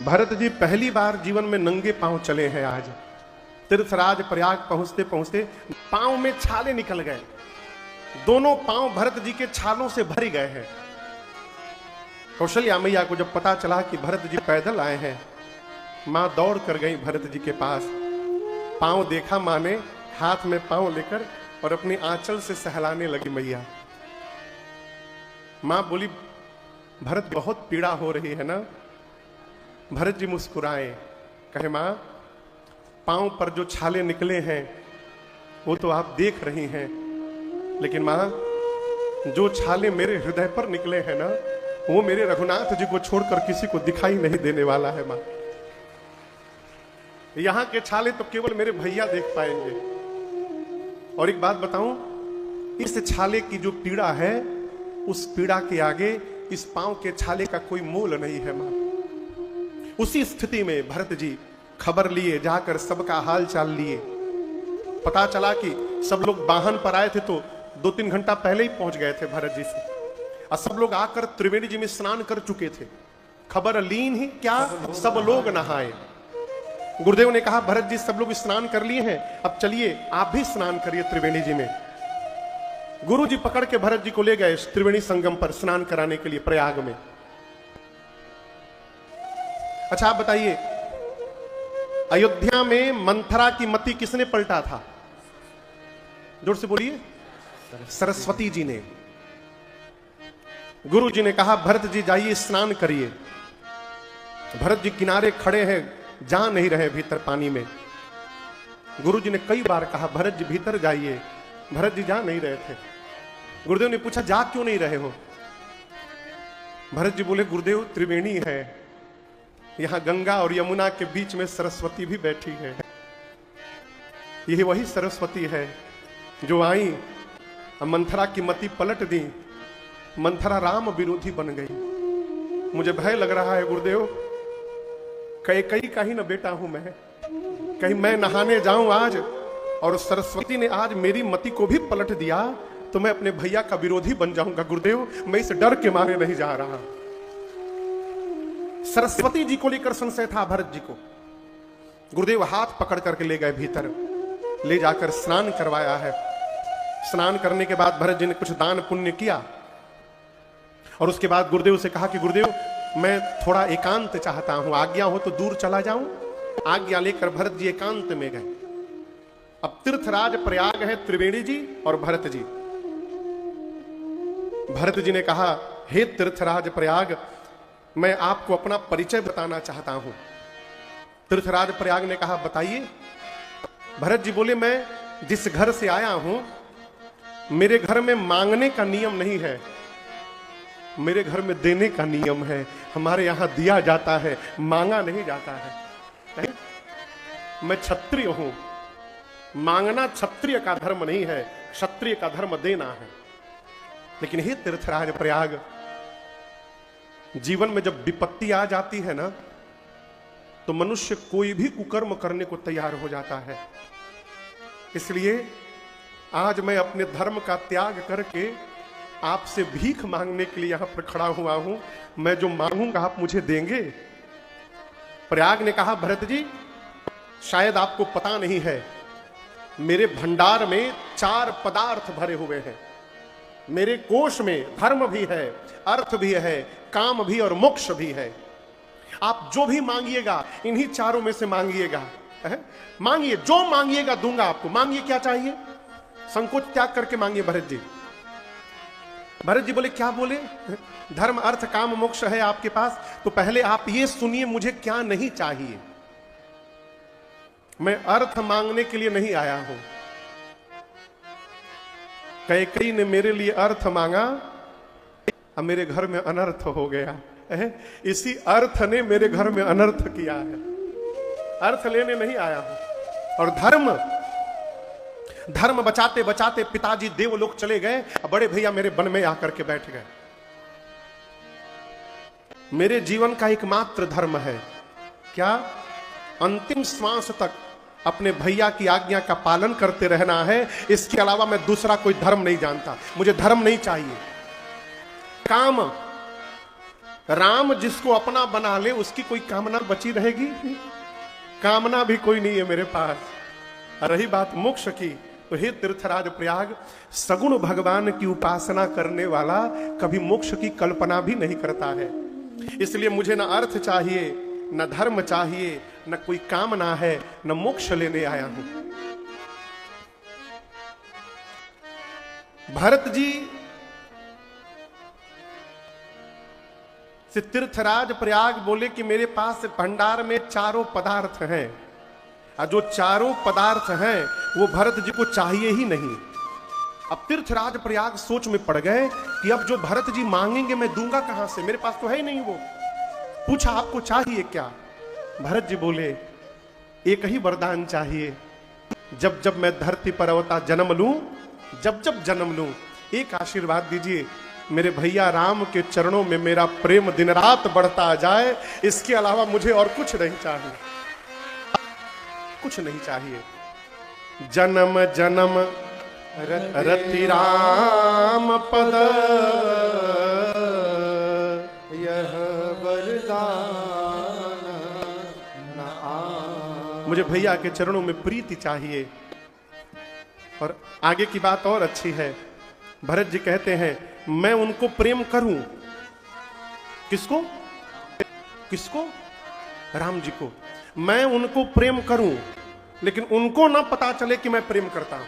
भरत जी पहली बार जीवन में नंगे पांव चले हैं आज। तीर्थराज प्रयाग पहुंचते पहुंचते पांव में छाले निकल गए। दोनों पांव भरत जी के छालों से भर गए हैं। कौशल्या मैया को जब पता चला कि भरत जी पैदल आए हैं, मां दौड़ कर गई भरत जी के पास। पांव देखा मां ने, हाथ में पांव लेकर और अपनी आंचल से सहलाने लगी मैया। मां बोली, भरत बहुत पीड़ा हो रही है ना। भरत जी मुस्कुराए, कहे मां, पांव पर जो छाले निकले हैं वो तो आप देख रही हैं, लेकिन मां जो छाले मेरे हृदय पर निकले हैं ना, वो मेरे रघुनाथ जी को छोड़कर किसी को दिखाई नहीं देने वाला है। मां, यहां के छाले तो केवल मेरे भैया देख पाएंगे। और एक बात बताऊं, इस छाले की जो पीड़ा है, उस पीड़ा के आगे इस पांव के छाले का कोई मोल नहीं है। मां, उसी स्थिति में भरत जी खबर लिए, जाकर सबका हाल चाल लिए। पता चला कि सब लोग वाहन पर आए थे तो 2-3 घंटा पहले ही पहुंच गए थे भरत जी से, और सब लोग आकर त्रिवेणी जी में स्नान कर चुके थे। खबर लीन ही क्या, सब लोग नहाए। गुरुदेव ने कहा, भरत जी सब लोग स्नान कर लिए हैं, अब चलिए आप भी स्नान करिए त्रिवेणी जी में। गुरु जी पकड़ के भरत जी को ले गए त्रिवेणी संगम पर स्नान कराने के लिए प्रयाग में। अच्छा आप बताइए, अयोध्या में मंथरा की मति किसने पलटा था? जोर से बोलिए। सरस्वती जी ने। गुरु जी ने कहा, भरत जी जाइए स्नान करिए। भरत जी किनारे खड़े हैं, जा नहीं रहे भीतर पानी में। गुरु जी ने कई बार कहा, भरत जी भीतर जाइए। भरत जी जा नहीं रहे थे। गुरुदेव ने पूछा, जा क्यों नहीं रहे हो? भरत जी बोले, गुरुदेव त्रिवेणी है, यहां गंगा और यमुना के बीच में सरस्वती भी बैठी है। यही वही सरस्वती है जो आई मंथरा की मति पलट दी। मंथरा राम विरोधी बन गई। मुझे भय लग रहा है गुरुदेव, कई का ही ना बेटा हूं मैं, कहीं मैं नहाने जाऊं आज और सरस्वती ने आज मेरी मति को भी पलट दिया तो मैं अपने भैया का विरोधी बन जाऊंगा। गुरुदेव मैं इस डर के मारे नहीं जा रहा। सरस्वती जी को लेकर संशय था भरत जी को। गुरुदेव हाथ पकड़ करके ले गए भीतर, ले जाकर स्नान करवाया है। स्नान करने के बाद भरत जी ने कुछ दान पुण्य किया और उसके बाद गुरुदेव से कहा कि गुरुदेव मैं थोड़ा एकांत चाहता हूं, आज्ञा हो तो दूर चला जाऊं। आज्ञा लेकर भरत जी एकांत में गए। अब तीर्थराज प्रयाग है त्रिवेणी जी और भरत जी। भरत जी ने कहा, हे तीर्थराज प्रयाग, मैं आपको अपना परिचय बताना चाहता हूं। तीर्थराज प्रयाग ने कहा, बताइए। भरत जी बोले, मैं जिस घर से आया हूं, मेरे घर में मांगने का नियम नहीं है, मेरे घर में देने का नियम है। हमारे यहां दिया जाता है, मांगा नहीं जाता है। नहीं? मैं क्षत्रिय हूं, मांगना क्षत्रिय का धर्म नहीं है, क्षत्रिय का धर्म देना है। लेकिन हे तीर्थराज प्रयाग, जीवन में जब विपत्ति आ जाती है ना, तो मनुष्य कोई भी कुकर्म करने को तैयार हो जाता है। इसलिए आज मैं अपने धर्म का त्याग करके आपसे भीख मांगने के लिए यहां पर खड़ा हुआ हूं। मैं जो मांगूंगा आप मुझे देंगे? प्रयाग ने कहा, भरत जी शायद आपको पता नहीं है, मेरे भंडार में 4 पदार्थ भरे हुए हैं। मेरे कोष में धर्म भी है, अर्थ भी है, काम भी और मोक्ष भी है। आप जो भी मांगिएगा इन्हीं चारों में से मांगिएगा। मांगिए, जो मांगिएगा दूंगा आपको। मांगिए, क्या चाहिए? संकोच त्याग करके मांगिए भरत जी। भरत जी बोले, क्या बोले? धर्म अर्थ काम मोक्ष है आपके पास, तो पहले आप ये सुनिए मुझे क्या नहीं चाहिए। मैं अर्थ मांगने के लिए नहीं आया हूं। कैकेयी ने मेरे लिए अर्थ मांगा, अब मेरे घर में अनर्थ हो गया। इसी अर्थ ने मेरे घर में अनर्थ किया है। अर्थ लेने नहीं आया हूं। और धर्म बचाते बचाते पिताजी देवलोक चले गए, बड़े भैया मेरे वन में आकर के बैठ गए। मेरे जीवन का एकमात्र धर्म है क्या? अंतिम श्वास तक अपने भैया की आज्ञा का पालन करते रहना है। इसके अलावा मैं दूसरा कोई धर्म नहीं जानता। मुझे धर्म नहीं चाहिए। काम राम जिसको अपना बना ले उसकी कोई कामना बची रहेगी? कामना भी कोई नहीं है मेरे पास। रही बात मोक्ष की, तो हे तीर्थराज प्रयाग, सगुण भगवान की उपासना करने वाला कभी मोक्ष की कल्पना भी नहीं करता है। इसलिए मुझे न अर्थ चाहिए, न धर्म चाहिए, न कोई कामना है, न मोक्ष लेने आया हूं। भरत जी से तीर्थराज प्रयाग बोले कि मेरे पास भंडार में चारों पदार्थ हैं, और जो चारों पदार्थ हैं वो भरत जी को चाहिए ही नहीं। अब तीर्थराज प्रयाग सोच में पड़ गए कि अब जो भरत जी मांगेंगे मैं दूंगा कहां से, मेरे पास तो है ही नहीं। वो पूछा आपको चाहिए क्या? भरत जी बोले एक ही वरदान चाहिए, जब जब मैं धरती पर अवता जन्म लूं, जब जब जन्म लूं, एक आशीर्वाद दीजिए, मेरे भैया राम के चरणों में मेरा प्रेम दिन रात बढ़ता जाए, इसके अलावा मुझे और कुछ नहीं चाहिए, कुछ नहीं चाहिए। जन्म जन्म रति राम पद, यह वरदान न आ। मुझे भैया के चरणों में प्रीति चाहिए। और आगे की बात और अच्छी है, भरत जी कहते हैं मैं उनको प्रेम करूं। किसको? किसको? राम जी को। मैं उनको प्रेम करूं, लेकिन उनको ना पता चले कि मैं प्रेम करता हूं।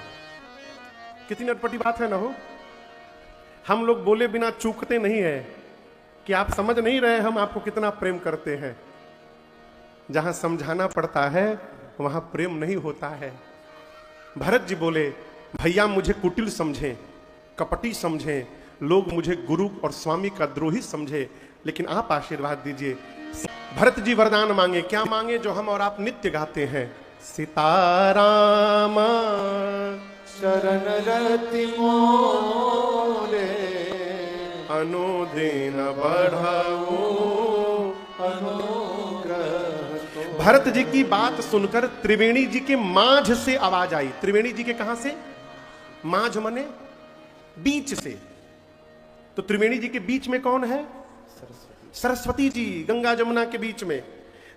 कितनी अटपटी बात है ना हो। हम लोग बोले बिना चूकते नहीं है कि आप समझ नहीं रहे हम आपको कितना प्रेम करते हैं। जहां समझाना पड़ता है वहां प्रेम नहीं होता है। भरत जी बोले भैया मुझे कुटिल समझें, कपटी समझें, लोग मुझे गुरु और स्वामी का द्रोही समझे, लेकिन आप आशीर्वाद दीजिए। भरत जी वरदान मांगे। क्या मांगे? जो हम और आप नित्य गाते हैं, सीताराम शरण रति मोरे, अनुदिन बढ़ाओ अनुग्रह। भरत जी की बात सुनकर त्रिवेणी जी के माझ से आवाज आई। त्रिवेणी जी के कहां से? माझ मने बीच से। तो त्रिवेणी जी के बीच में कौन है? सरस्वती जी, गंगा जमुना के बीच में।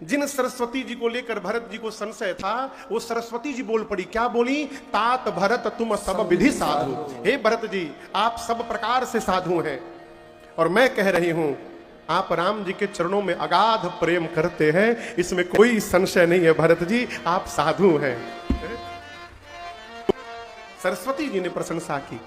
जिन सरस्वती जी को लेकर भरत जी को संशय था, वो सरस्वती जी बोल पड़ी। क्या बोली? तात भरत तुम सब विधि साधु। हे भरत जी, आप सब प्रकार से साधु हैं, और मैं कह रही हूं आप राम जी के चरणों में अगाध प्रेम करते हैं, इसमें कोई संशय नहीं है। भरत जी आप साधु हैं। सरस्वती जी ने प्रशंसा की।